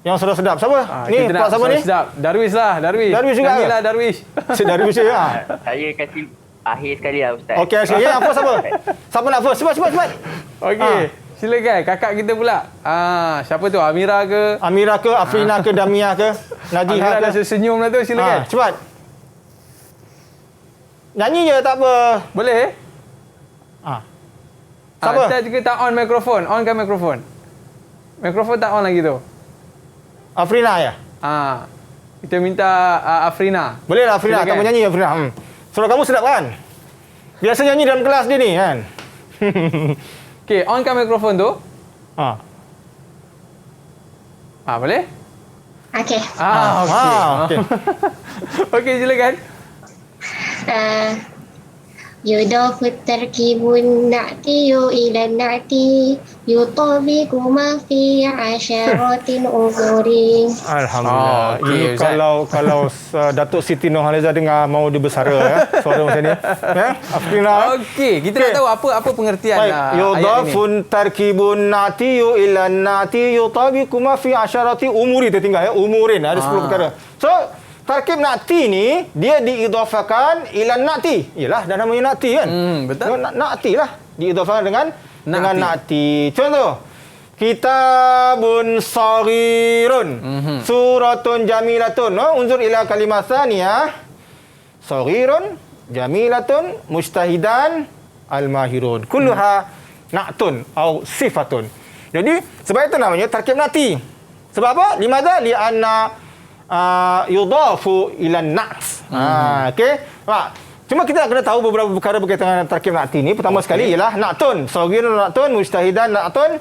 Yang sedap. Siapa? Ni Pak siapa ni? Sedap. Darwish lah, Darwish. Darwish juga. Nyanyilah Darwish. Si Darwish ya. Saya kasih akhir sekali lah Ustaz. Okey, ya, apa siapa? Siapa nak first? Cepat. Okey. Silakan kakak kita pula. Siapa tu? Amira ke, Afrina ke, Damia ke, Najiha Amira ke? dah senyum lah tu, silakan. Cepat. Nyanyi je tak apa. Boleh? Siapa? Kita juga tak on mikrofon. Onkan mikrofon. Mikrofon tak on lagi tu. Afrina ya? Kita minta Afrina. Boleh lah Afrina, Silakan. tak nyanyi Afrina. Suara kamu sedap kan? Biasa nyanyi dalam kelas dia ni kan? Okey, onkan mikrofon tu. Boleh? Okey. Okey. Okey, silakan. يضاف التركيب النعتي إلى النعتي يطابق ما في عشرات أمور. Alhamdulillah. Ini kalau Datuk Siti Nurhaliza dengar mau dibesara suara macam ni. Afrina. Okey, kita nak tahu apa pengertian Baik, ayat ini. yudafun tarkibun na'tiyu ila na'ti yutabiqu ma fi asyarati umuri. Tertinggal umurin ada 10 perkara. So tarkib na'ti ni dia diidafakan ila na'ti. Yalah dah namanya na'ti kan? Betul. Na'ti lah diidafakan dengan na'ti. Contoh kitabun saghirun, suratun jamilatun. Unzur ila kalimah tsaniyah. Saghirun, jamilatun, mujtahidan, al-mahirun. Kulluha na'tun atau sifatun. Jadi sebab itu namanya tarkib na'ti. Sebab apa? Limadha? Li'anna yudafu ila na'ts. Okey. Cuma kita kena tahu beberapa perkara berkaitan dengan tarkib na'ti ni. Pertama sekali ialah na'tun. Saghirun na'tun, mujtahidan na'tun,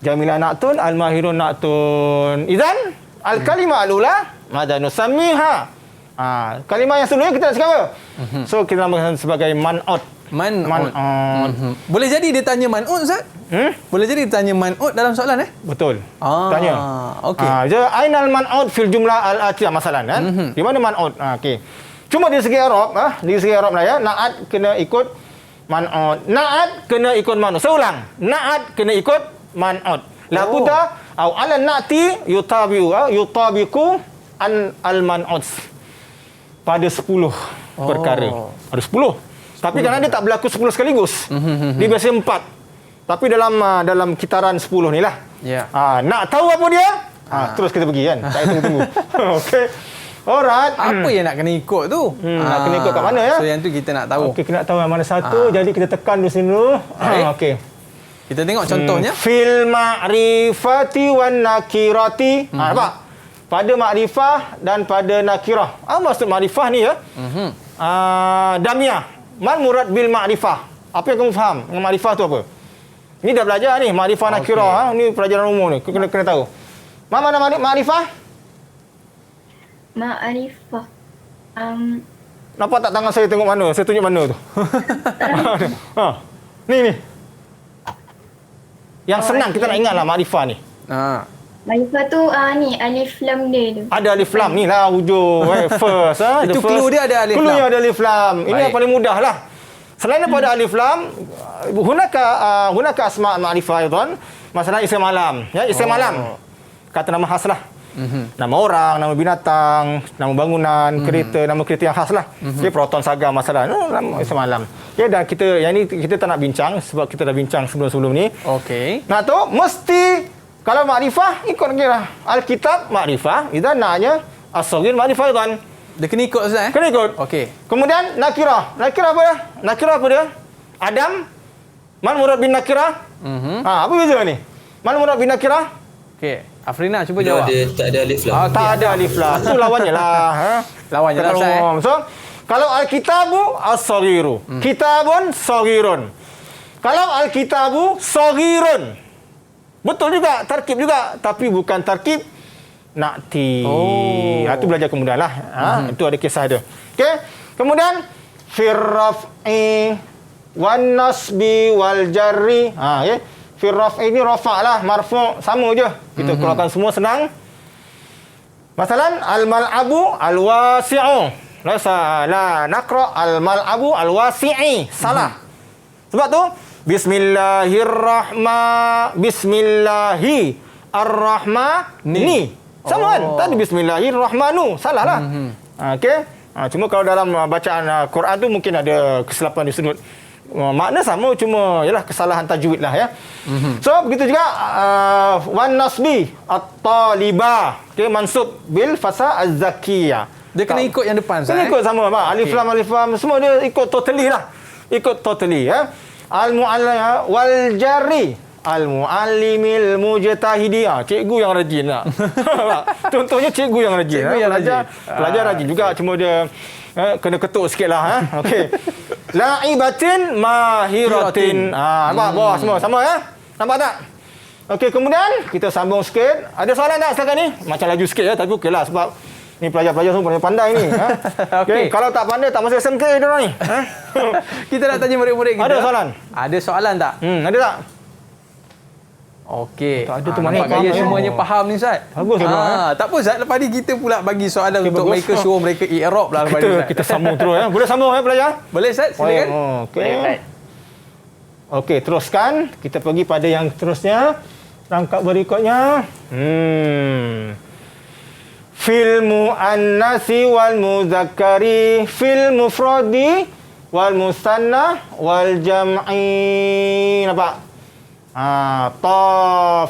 jamilah na'tun, al-mahirun na'tun. Idzan al-kalimah al-ula madza nusammiha. Kalimah yang sebelumnya kita nak cakap apa? So kita namakan sebagai man'ut. Man'ud. Man'ud. Boleh jadi dia tanya man'ud, Ustaz? Boleh jadi dia tanya man'ud dalam soalan Betul. Ah, Tanya. okey. Ainal man'ud fil jumlah al-atiyah masalan kan? Di mana man'ud? Okey. Cuma di segi Arab, di segi Arab lah ya, na'at kena ikut man'ud. Na'at kena ikut man'ud. Saya ulang. Na'at kena ikut man'ud. La budda au ala na'ti yutabiqu an al-man'ud. Pada 10 perkara. Ada 10. Tapi kadang dia tak berlaku 10 sekaligus. Dia biasa 4. Tapi dalam kitaran 10 ni lah. Ya. Nak tahu apa dia? Terus kita pergi kan. Tak payah tunggu-tunggu. Okey. Alright. Apa yang nak kena ikut tu? Nak kena ikut kat mana ya? So yang tu kita nak tahu. Okey, kena tahu yang mana satu. Jadi kita tekan di sini dulu. Okey. Kita tengok contohnya. Fil ma'rifati wan nakirati. Nampak? Pada makrifah dan pada nakirah. Apa maksud makrifah ni ya? Damiyah. Mal murad bil makrifah. Apa yang kamu faham dengan makrifah tu apa? Ni dah belajar ni, makrifah nakirah. Ni pelajaran umum ni. Kena tahu. Mana makrifah? Ma'rifah. Nampak tak tangan saya tengok mana? Saya tunjuk mana tu? Ni. Yang senang kita nak ingatlah makrifah ni. Ma'rifah tu ni alif lam dia tu. Ada alif lam ni lah hujung first Itu clue dia ada alif lam. Clue-nya ada alif lam. Ini Baik. yang paling mudah lah. Selain daripada alif lam, hunaka asma' ma'rifah aidan. Masalah isim alam. Ya, isim alam. Kata nama khas lah. Nama orang, nama binatang, nama bangunan, kereta, nama kereta yang khas lah. Dia proton saga masalah. Nama isim alam. Ya, dan yang ni kita tak nak bincang sebab kita dah bincang sebelum-sebelum ni. Okey. Nak tahu mesti kalau makrifah ikut kira Alkitab makrifah, idan naknya as-saghir makrifah aidan. Dia kena ikut Ustaz Kena ikut. Okey. Kemudian nakirah. Nakirah apa dia? Nakirah apa dia? Adam. Man murad bin nakirah? Apa beza ni? Man murad bin nakirah? Okey. Afrina cuba jawab. Tak ada alif lam. Tak ada alif lam. Tu lawannya lah. Lawannya lah Ustaz. So, kalau al-kitabu as-saghiru. Kitabun saghirun. Kalau al-kitabu saghirun. Betul juga, tarkib juga, tapi bukan tarkib nakti. Itu belajar kemudian lah. Itu ada kisah dia. Okey. Kemudian firraf'i wan nasbi wal jarri. Okay. Firraf'i ni rafa' lah, marfu' sama je. Kita keluarkan semua senang. Masalan al-mal'abu al-wasi'u. La naqra al-mal'abu al-wasi'i. Salah. Sebab tu Bismillahirrahmani. Sama kan? Tadi Bismillahirrahmanu. Salah lah. Okey. Cuma kalau dalam bacaan Quran tu mungkin ada kesilapan di sudut. Makna sama, cuma yalah kesalahan tajwid lah ya. So begitu juga wan nasbi at-talibah. Okey, mansub bil fasa az-zakiyah. Dia kena ikut yang depan Ustaz. Kena ikut sama apa? Alif lam semua dia ikut totally lah. Ikut totally ya. Al-mu'allim wal jarri al-mu'allimil mujtahidi. Cikgu yang rajin lah. Contohnya cikgu yang rajin. Pelajar rajin juga, cuma dia kena ketuk sikitlah okey. La'ibatin mahiratin. Nampak bawah semua sama ya? Nampak tak? Okey, kemudian kita sambung sikit. Ada soalan tak setakat ni? Macam laju sikit ya, tapi okeylah sebab ni pelajar-pelajar semua pandai ni. Okay. Kalau tak pandai tak masuk SMK dia orang ni. Kita nak tanya murid-murid kita. Ada soalan? Ada soalan tak? Ada tak? Okey. Tak ada tu nampak gaya semuanya faham ni Ustaz. Bagus tak apa Ustaz, lepas ni kita pula bagi soalan untuk bagus. Mereka suruh mereka i'rab lah lepas ni. Kita sambung terus ya. Boleh sambung ya pelajar? Boleh Ustaz, silakan. Okey. Okey, teruskan. Kita pergi pada yang terusnya. Rangkap berikutnya. Fil muannasi wal muzakkari, fil mufradi wal musanna wal jam'i. Nampak?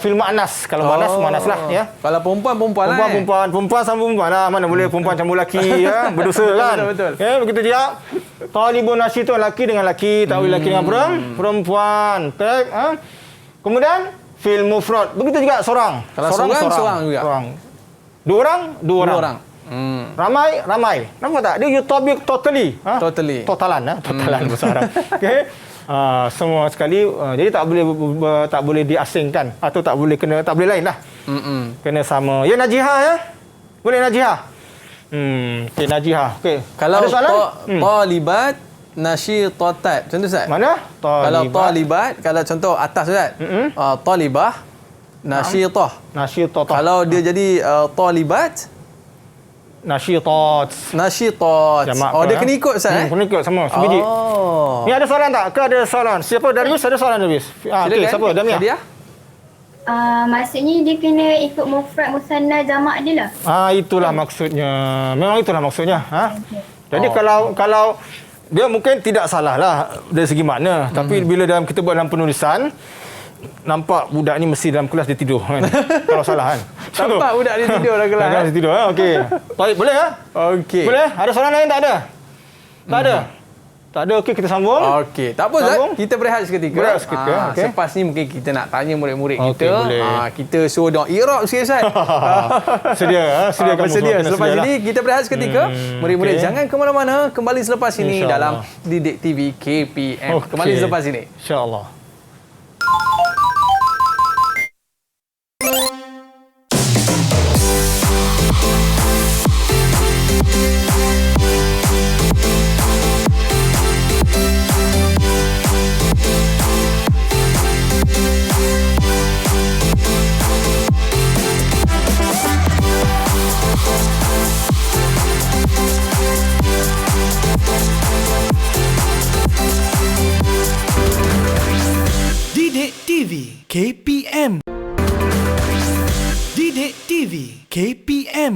Fil muannas. Kalau muannas lah ya. Kalau perempuan lah. Perempuan sama perempuan lah. Mana boleh perempuan campur lelaki ya. Berdosa kan? Betul. Ya, begitu juga. Talibun nasi tu lelaki dengan lelaki, tahu lelaki dengan perempuan. Kemudian fil mufrad. Begitu juga seorang. Kalau seorang juga. Dua orang. Ramai. Nampak tak? Dia yutabiq totally. Totalan bahasa Arab. Okey. Semua sekali. Jadi tak boleh diasingkan atau tak boleh lain lah. Kena sama. Ya najihah ya? Boleh najihah. Okey najihah. Okey. Kalau talibat Nasyitatat. Contoh Ustaz. Mana? Kalau talibat, kalau contoh atas Ustaz. Talibah, nasyitah. Nasyitah. Kalau dia jadi talibat, Nasyitat. Jamak Oh, dia apa, kena ikut Ustaz. Kena ikut sama sebiji. Oh. Ni ada soalan tak? Ke ada soalan? Siapa Darius? Ada soalan Darius? Okey, siapa? Damia. Dia? Maksudnya dia kena ikut mufrad, musanna, jamak dia lah. Itulah maksudnya. Memang itulah maksudnya. Jadi Oh. kalau dia mungkin tidak salah lah dari segi makna. Tapi bila kita buat dalam penulisan, nampak budak ni mesti dalam kelas dia tidur kan. Kalau salah kan. Nampak budak dia tidur dalam kelas. Dia tidur. Okey. Baik, boleh ya? Okey. Boleh? Ada soalan lain tak ada? Tak ada. Tak ada. Okey, kita sambung. Okey. Tak apa Ustaz. Kita berehat seketika. Berehat seketika. Okey. Selepas ni mungkin kita nak tanya murid-murid Okey, kita. boleh. Kita suruh dia i'rab sikit Ustaz. Sedia kamu bersedia. semua kena Selepas sedia ini kita berehat seketika. Murid-murid okey. jangan ke mana-mana. Kembali selepas ini InsyaAllah. dalam Didik TV KPM. Okey. Kembali selepas ini. InsyaAllah. Didik TV KPM. Didik TV KPM.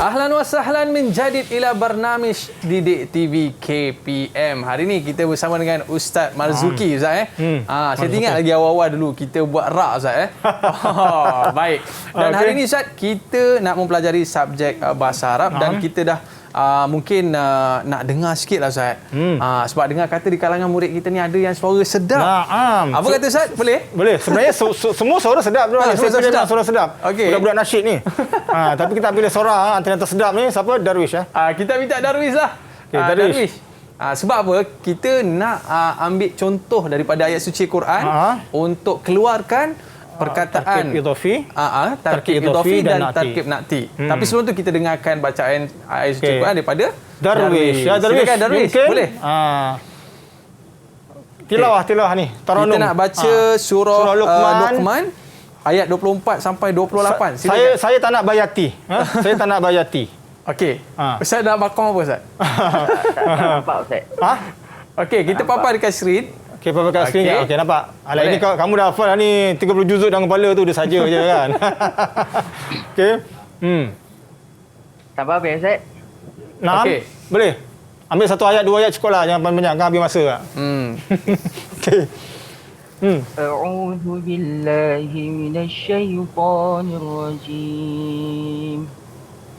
Ahlan wa sahlan min jadid ila barnamij Didik TV KPM. Hari ni kita bersama dengan Ustaz Marzuki Ustaz saya ingat lagi awal-awal dulu kita buat rak Ustaz baik. Dan hari ni Ustaz kita nak mempelajari subjek bahasa Arab dan kita dah mungkin nak dengar sikit lah Ustaz. Sebab dengar kata di kalangan murid kita ni ada yang suara sedap. Apa kata Ustaz? Boleh? Boleh. Sebenarnya semua suara sedap. Saya pilih memang suara sedap. Okey. Budak-budak nasyid ni. Tapi kita pilih suara antara yang tersedap ni siapa? Darwish. Kita minta Darwish lah. Okay, Darwish. Sebab apa? Kita nak ambil contoh daripada ayat suci Quran untuk keluarkan perkataan tarkib idhafi, tarkib idhafi dan tarkib nakti. Tapi sebelum tu kita dengarkan bacaan ayat suci Quran daripada Darwish. Ya, Darwish. Silakan Darwish. Mungkin, boleh? Tilawah ni. Taranum. Kita nak baca surah Luqman ayat 24 sampai 28. Silakan. Saya tak nak bayati. Saya tak nak bayati. Okey. Ustaz nak bakong apa Ustaz? Tak nampak Ustaz. Okey, kita papan dekat skrin. Okey, papan dekat skrin. Okey, nampak. Alah, ini kamu dah hafal ni 30 juzuk dalam kepala tu dia saja je kan. Okey. Tambah apa Ustaz? Nah. Okey. Boleh. Ambil satu ayat, dua ayat cukup lah. Jangan banyak-banyak. Kan habis masa. Okey. أعوذ بالله من الشيطان الرجيم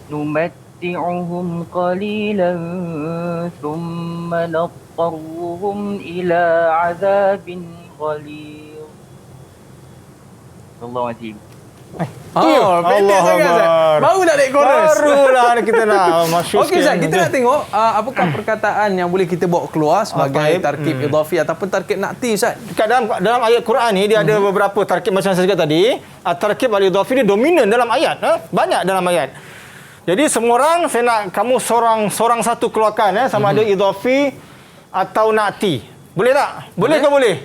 نمتعهم قليلا ثم نضطرهم إلى عذاب غليظ الله عظيم. Pendek sangat Ustaz. Baru nak naik chorus. Barulah kita nak masuk. Okey Ustaz, kita nak tengok apakah perkataan yang boleh kita bawa keluar sebagai tarkib idhafi ataupun tarkib nakti Ustaz. Dalam ayat Quran ni dia ada beberapa tarkib macam saya cakap tadi. Tarkib al-idhafi ni dominan dalam ayat. Banyak dalam ayat. Jadi semua orang saya nak kamu seorang satu keluarkan sama ada idhafi atau nakti. Boleh tak? Boleh ke boleh?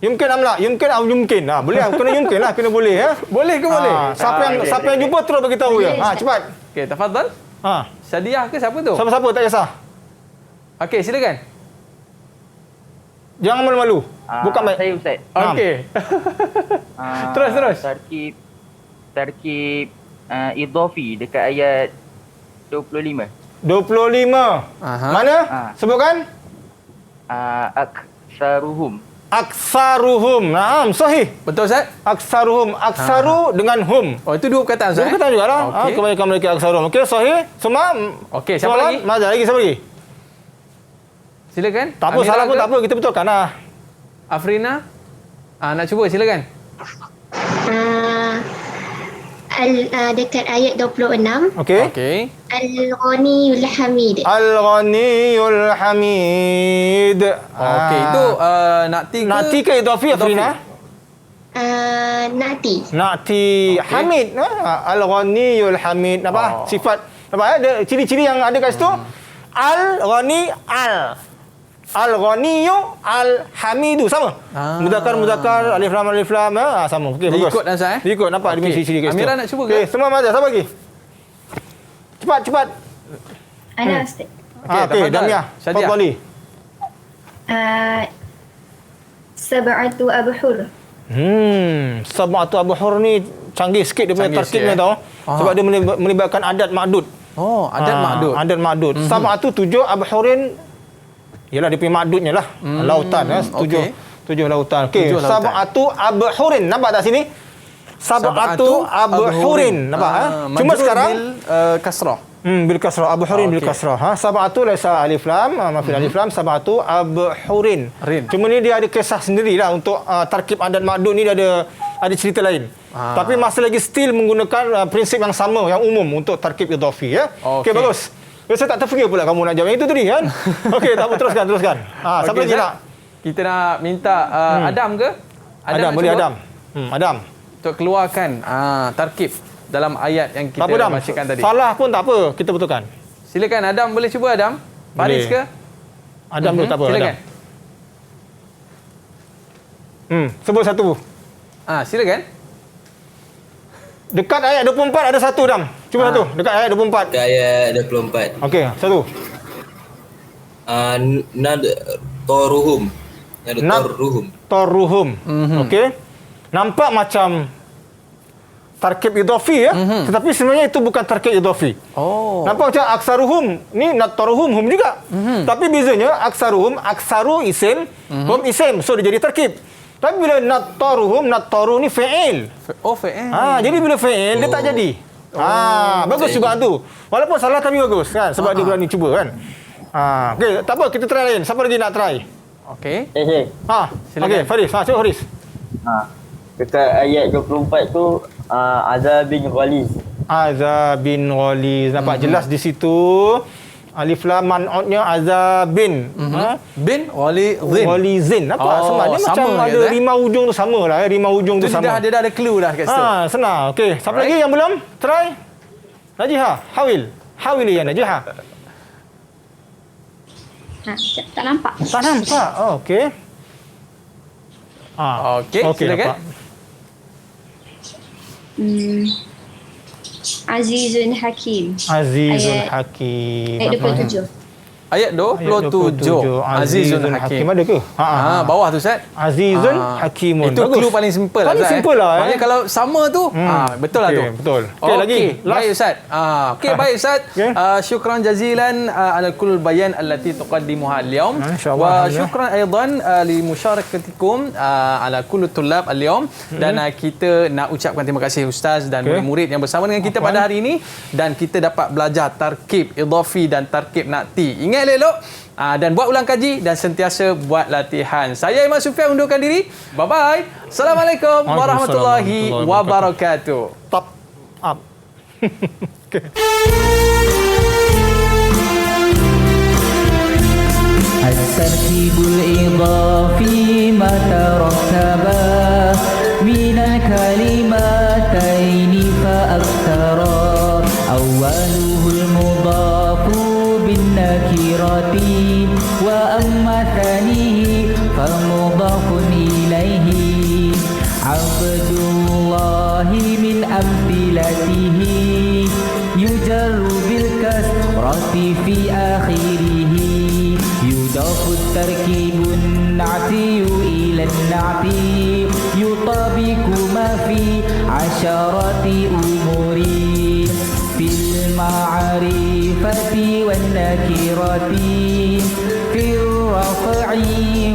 Yumkin amla, yumkin atau yumkin. Boleh kena yumkin lah, kena boleh Boleh ke boleh? Siapa yang jumpa terus bagi tahu ya. Cepat. Okey, tafadhal. Sadiah ke siapa tu? Siapa-siapa tak kisah. Okey, silakan. Jangan malu-malu. Bukan baik. Saya Ustaz. Okey. Terus. Tarkib idhafi dekat ayat 25. 25. Mana? Sebutkan. Aksaruhum. Aksaruhum. Naam, sahih. Betul Ustaz? Aksaruhum. Aksaru dengan hum. Oh, itu dua perkataan Ustaz. Dua perkataan jugalah. Okey. Kebanyakan mereka aksaruhum. Okey, sahih. Semua. Okey, siapa lagi? Siapa lagi? Silakan. Tak apa, Amira salah pun ke? tak apa. Kita betulkan lah. Afrina? Nak cuba, silakan. Dekat ayat 26. Okey. Okey. Al-Ghaniyul Hamid. Al-Ghaniyul Hamid. Okey, itu nakti ke? Nakti ke idafi, Afrina? Nati. Nakti Hamid. Al-Ghaniyul Hamid. Nampak? Sifat. Nampak? Ada ciri-ciri yang ada kat situ. Al-Ghani, Al-Ghaniyu, Al-Hamidu. Sama. Mudzakkar, alif lam. Sama. Okey, bagus. Ikut dan saya. Ikut, nampak dia punya ciri-ciri kat situ. Amira nak cuba ke? Okey, semua mazhab. Siapa lagi? Cepat. Ana Ustaz. Okey, tafadhal. Damiah. Syadiah. Fadhali. Sab'atu abhur. Sab'atu abhur ni canggih sikit dia punya Canggih tarkibnya sikit, tau. Sebab dia melibatkan adat ma'dud. Adat ma'dud. Adat ma'dud. Sab'atu 7 abhurin ialah dia punya ma'dudnya lah. Lautan. Tujuh lautan. Okey, sab'atu abhurin. Nampak tak sini? Sab'atu abhurin. Nampak? Cuma sekarang kasrah. bil kasrah, abhurin bil kasrah. Sab'atu laisa alif lam, mafil alif lam, sab'atu abhurin. Cuma ni dia ada kisah sendirilah untuk tarkib adat ma'dud ni dia ada cerita lain. Tapi masih lagi still menggunakan prinsip yang sama, yang umum untuk tarkib idafi ya. Okey, bagus. Saya tak terfikir pula kamu nak jawab yang itu tadi kan. Okey, tak apa, teruskan. Siapa lagi nak? Kita nak minta Adam ke? Adam, boleh Adam. Adam. Untuk keluarkan tarkib dalam ayat yang kita bacakan tadi. Salah pun tak apa, kita betulkan. Silakan Adam, boleh cuba Adam? Faris ke? Adam dulu tak apa. Silakan. Sebut satu. Silakan. Dekat ayat 24 ada satu Dam. Cuba satu. Dekat ayat 24. Dekat ayat 24. Okey, satu. Nadtoruhum. Nadtoruhum. Okey. Nampak macam tarkib idafi ya. Tetapi sebenarnya itu bukan tarkib idafi. Nampak macam aksaruhum. Ni nadtoruhum hum juga. Tapi bezanya aksaru isim, hum isim. So dia jadi tarkib. Tapi bila nadtoru ni fi'il. Fi'il. Jadi bila fi'il dia tak jadi. Bagus juga tu. Walaupun salah tapi bagus kan sebab dia berani cuba kan. Okey, tak apa, kita try lain. Siapa lagi nak try? Okey. Okey, Faris. Cuba Faris. Dekat ayat 24 tu Azab bin Ghaliz. Azab bin Ghaliz. Nampak jelas di situ. Alif lam man'utnya azabin. Bin Ghalizin. Nampak sama dia macam ada rima ujung tu samalah. Rima ujung tu sama. Dia dah ada clue dah kat situ. Senang. Okey, siapa lagi yang belum? Try. Najiha, Hawili ya Najiha. Tak nampak. Tak nampak. Okey. Okey, silakan. Azizun Hakim. Ayat 27. Ayat 27. Azizun Hakim. Ada ke? Bawah tu Ustaz. Azizun Hakimun. Itu clue paling simple lah. Paling simple lah. Maknanya kalau sama tu, betul lah tu. Betul. Okey, lagi. Baik Ustaz. Baik Ustaz. Syukran jazilan ala kull bayan allati tuqaddimuha al-yawm. Wa syukran aidan li musyarakatikum ala kull tullab al-yawm. Dan kita nak ucapkan terima kasih Ustaz dan murid-murid yang bersama dengan kita pada hari ini. Dan kita dapat belajar tarkib idafi dan tarkib nakti. Ingat elok dan buat ulang kaji dan sentiasa buat latihan. Saya Iman Sufian undurkan diri. Bye-bye. Assalamualaikum warahmatullahi wabarakatuh. Top up. التركيب الإضافي ما تركب من الكلمتين فأكثرا أوله المضاف بالنكرة وأما ثانيه فمضاف إليه عبد الله من أمثلته يجر بالكسرة في آخره يضاف التركيب النعتي إلى النعتي يطابق ما في عشرة أمور في المعرفة والنكرة في الرفع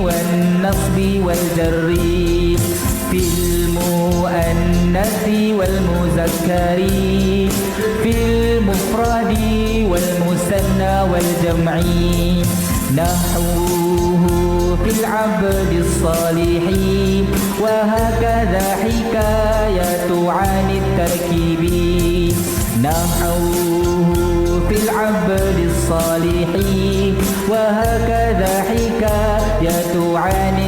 والنصب والجر في المؤنث والمذكر في المفرد والمثنى والجمع نحوه في العبد الصالح وهكذا حكاية عن التركيب نحوه في العبد الصالح وهكذا حكاية عن